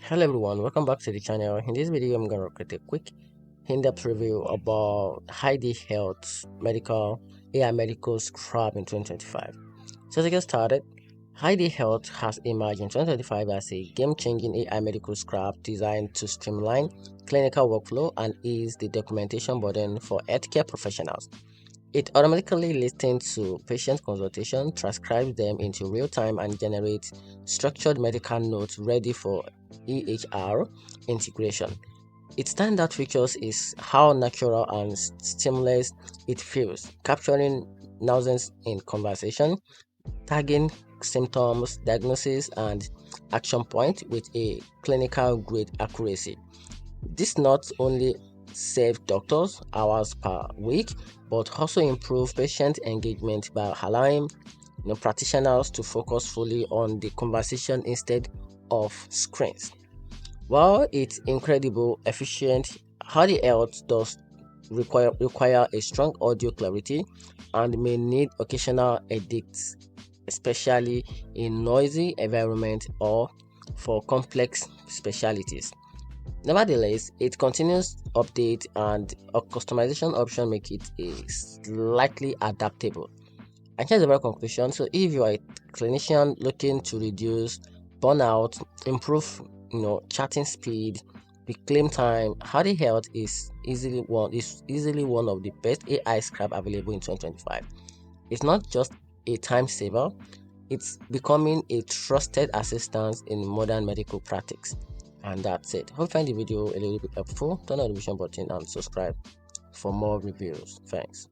Hello everyone, welcome back to the channel. In this video, I'm gonna create a quick in-depth review about Heidi Health Medical AI Medical Scribe in 2025. So to get started, Heidi Health has emerged in 2025 as a game-changing AI medical scribe designed to streamline clinical workflow and ease the documentation burden for healthcare professionals. It automatically listens to patient consultation, transcribes them into real time, and generates structured medical notes ready for EHR integration. Its standout features is how natural and seamless it feels, capturing nuances in conversation, tagging symptoms, diagnosis, and action points with a clinical grade accuracy. This not only save doctors hours per week, but also improve patient engagement by allowing practitioners to focus fully on the conversation instead of screens. While it's incredible efficient, Hardy Health does require a strong audio clarity and may need occasional edits, especially in noisy environment or for complex specialties. Nevertheless, it continues update and a customization option make it a slightly adaptable. And here's the very conclusion. So if you are a clinician looking to reduce burnout, improve chatting speed, reclaim time, Hardy Health is easily one of the best AI scribe available in 2025. It's not just a time saver, it's becoming a trusted assistant in modern medical practice. And that's it. Hope you find the video a little bit helpful. Turn on the notification button and subscribe for more reviews. Thanks.